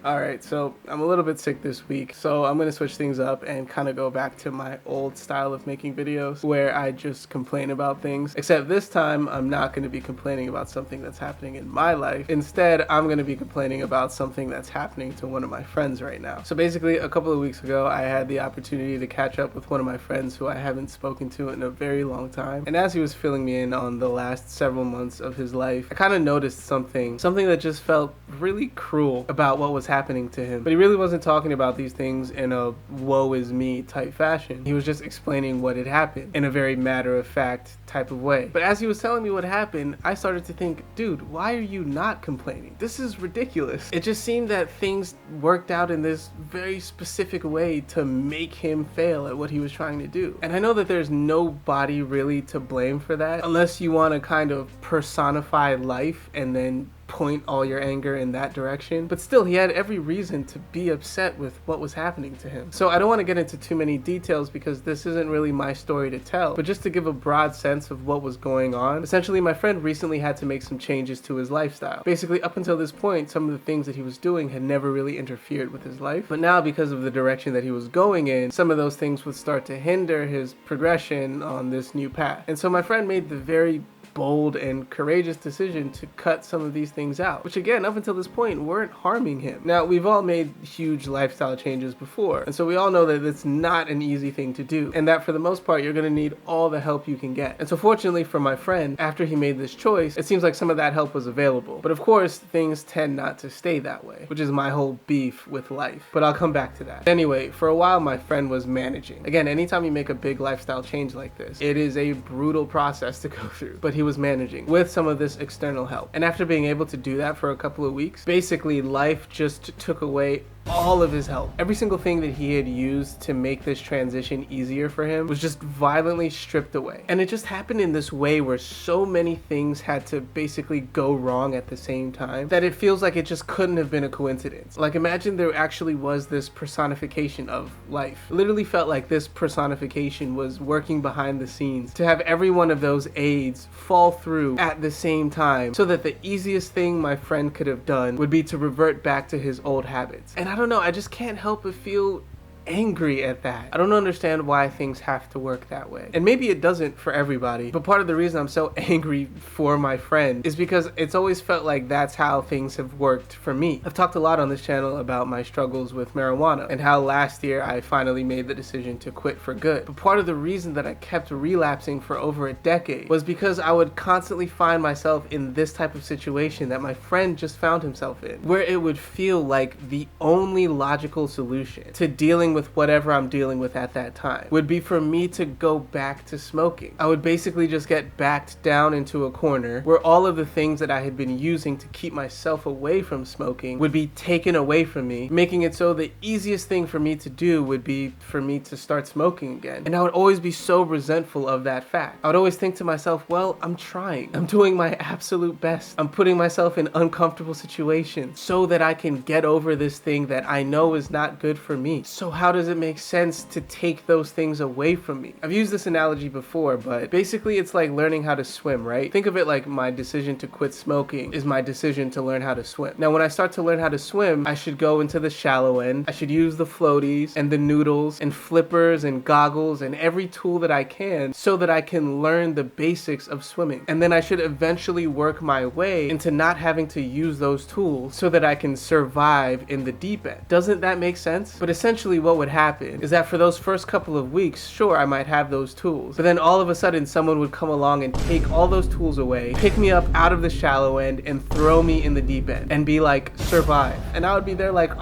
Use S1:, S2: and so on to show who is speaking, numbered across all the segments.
S1: Alright, so I'm a little bit sick this week, so I'm gonna switch things up and kind of go back to my old style of making videos where I just complain about things. Except this time, I'm not gonna be complaining about something that's happening in my life. Instead, I'm gonna be complaining about something that's happening to one of my friends right now. So basically, a couple of weeks ago, I had the opportunity to catch up with one of my friends who I haven't spoken to in a very long time. And as he was filling me in on the last several months of his life, I kind of noticed something that just felt really cruel about what was happening to him. But he really wasn't talking about these things in a woe is me type fashion. He was just explaining what had happened in a very matter-of-fact type of way. But as he was telling me what happened, I started to think, dude, why are you not complaining? This is ridiculous. It just seemed that things worked out in this very specific way to make him fail at what he was trying to do. And I know that there's nobody really to blame for that, unless you want to kind of personify life and then point all your anger in that direction. But still, he had every reason to be upset with what was happening to him. So I don't want to get into too many details because this isn't really my story to tell, but just to give a broad sense of what was going on. Essentially, my friend recently had to make some changes to his lifestyle. Basically, up until this point, some of the things that he was doing had never really interfered with his life. But now, because of the direction that he was going in, some of those things would start to hinder his progression on this new path. And so my friend made the very bold and courageous decision to cut some of these things out, which again, up until this point, weren't harming him. Now, we've all made huge lifestyle changes before, and so we all know that it's not an easy thing to do, and that for the most part, you're gonna need all the help you can get. And so fortunately for my friend, after he made this choice, it seems like some of that help was available. But of course, things tend not to stay that way, which is my whole beef with life. But I'll come back to that. Anyway, for a while, my friend was managing. Again, anytime you make a big lifestyle change like this, it is a brutal process to go through, but he was managing with some of this external help. And after being able to do that for a couple of weeks, basically life just took away all of his help. Every single thing that he had used to make this transition easier for him was just violently stripped away. And it just happened in this way where so many things had to basically go wrong at the same time that it feels like it just couldn't have been a coincidence. Like, imagine there actually was this personification of life. It literally felt like this personification was working behind the scenes to have every one of those aids fall through at the same time, so that the easiest thing my friend could have done would be to revert back to his old habits. And I don't know, I just can't help but feel angry at that. I don't understand why things have to work that way. And maybe it doesn't for everybody, but part of the reason I'm so angry for my friend is because it's always felt like that's how things have worked for me. I've talked a lot on this channel about my struggles with marijuana and how last year I finally made the decision to quit for good. But part of the reason that I kept relapsing for over a decade was because I would constantly find myself in this type of situation that my friend just found himself in, where it would feel like the only logical solution to dealing with whatever I'm dealing with at that time would be for me to go back to smoking. I would basically just get backed down into a corner where all of the things that I had been using to keep myself away from smoking would be taken away from me, making it so the easiest thing for me to do would be for me to start smoking again. And I would always be so resentful of that fact. I would always think to myself, well, I'm trying. I'm doing my absolute best. I'm putting myself in uncomfortable situations so that I can get over this thing that I know is not good for me. So how does it make sense to take those things away from me? I've used this analogy before, but basically it's like learning how to swim, right? Think of it like my decision to quit smoking is my decision to learn how to swim. Now, when I start to learn how to swim, I should go into the shallow end. I should use the floaties and the noodles and flippers and goggles and every tool that I can so that I can learn the basics of swimming. And then I should eventually work my way into not having to use those tools so that I can survive in the deep end. Doesn't that make sense? But essentially what would happen is that for those first couple of weeks, sure, I might have those tools, but then all of a sudden someone would come along and take all those tools away, pick me up out of the shallow end and throw me in the deep end and be like, survive. And I would be there like,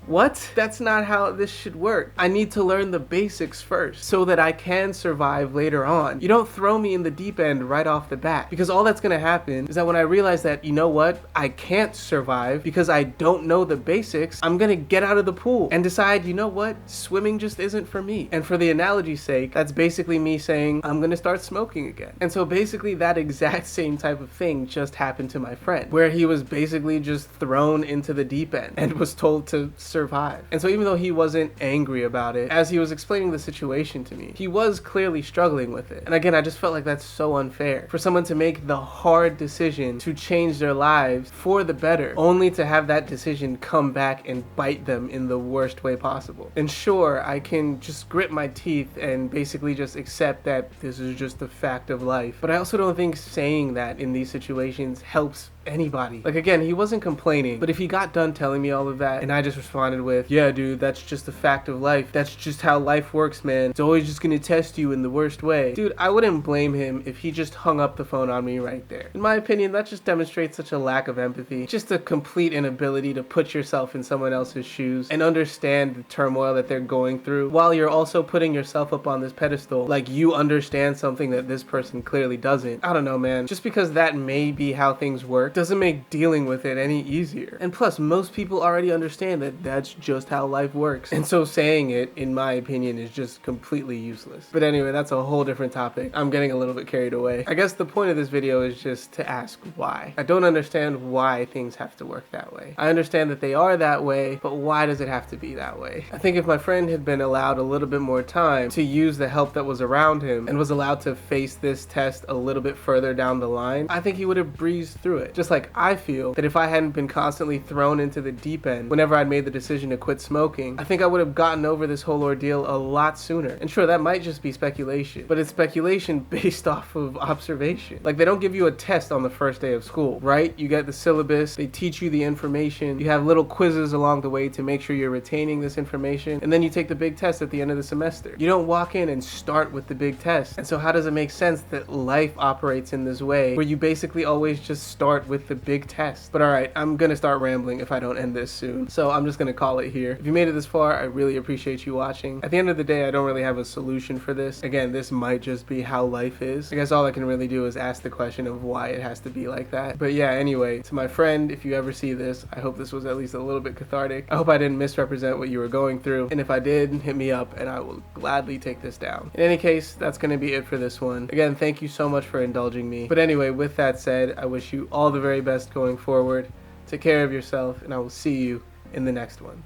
S1: what? That's not how this should work. I need to learn the basics first so that I can survive later on. You don't throw me in the deep end right off the bat, because all that's gonna happen is that when I realize that, you know what, I can't survive because I don't know the basics, I'm gonna get out of the pool and decide, you know what, swimming just isn't for me. And for the analogy's sake, that's basically me saying, I'm gonna start smoking again. And so basically that exact same type of thing just happened to my friend, where he was basically just thrown into the deep end and was told to survive. And so even though he wasn't angry about it, as he was explaining the situation to me, he was clearly struggling with it. And again, I just felt like that's so unfair for someone to make the hard decision to change their lives for the better, only to have that decision come back and bite them in the worst way possible. And sure, I can just grit my teeth and basically just accept that this is just the fact of life, but I also don't think saying that in these situations helps anybody. Like, again, he wasn't complaining, but if he got done telling me all of that and I just responded with, yeah dude, that's just the fact of life, that's just how life works, man, it's always just gonna test you in the worst way, dude, I wouldn't blame him if he just hung up the phone on me right there. In my opinion, that just demonstrates such a lack of empathy, just a complete inability to put yourself in someone else's shoes and understand the turmoil that they're going through, while you're also putting yourself up on this pedestal like you understand something that this person clearly doesn't. I don't know, man, just because that may be how things work doesn't make dealing with it any easier. And plus, most people already understand that that's just how life works. And so saying it, in my opinion, is just completely useless. But anyway, that's a whole different topic. I'm getting a little bit carried away. I guess the point of this video is just to ask why. I don't understand why things have to work that way. I understand that they are that way, but why does it have to be that way? I think if my friend had been allowed a little bit more time to use the help that was around him and was allowed to face this test a little bit further down the line, I think he would have breezed through it. Just like I feel that if I hadn't been constantly thrown into the deep end whenever I'd made the decision to quit smoking, I think I would have gotten over this whole ordeal a lot sooner. And sure, that might just be speculation, but it's speculation based off of observation. Like, they don't give you a test on the first day of school, right? You get the syllabus, they teach you the information, you have little quizzes along the way to make sure you're retaining this information, and then you take the big test at the end of the semester. You don't walk in and start with the big test. And so how does it make sense that life operates in this way where you basically always just start with the big test? But alright, I'm gonna start rambling if I don't end this soon, so I'm just gonna call it here. If you made it this far, I really appreciate you watching. At the end of the day, I don't really have a solution for this. Again, this might just be how life is. I guess all I can really do is ask the question of why it has to be like that. But yeah, anyway, to my friend, if you ever see this, I hope this was at least a little bit cathartic. I hope I didn't misrepresent what you were going through, and if I did, hit me up and I will gladly take this down. In any case, that's gonna be it for this one. Again, thank you so much for indulging me. But anyway, with that said, I wish you all the very best going forward. Take care of yourself, and I will see you in the next one.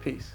S1: Peace.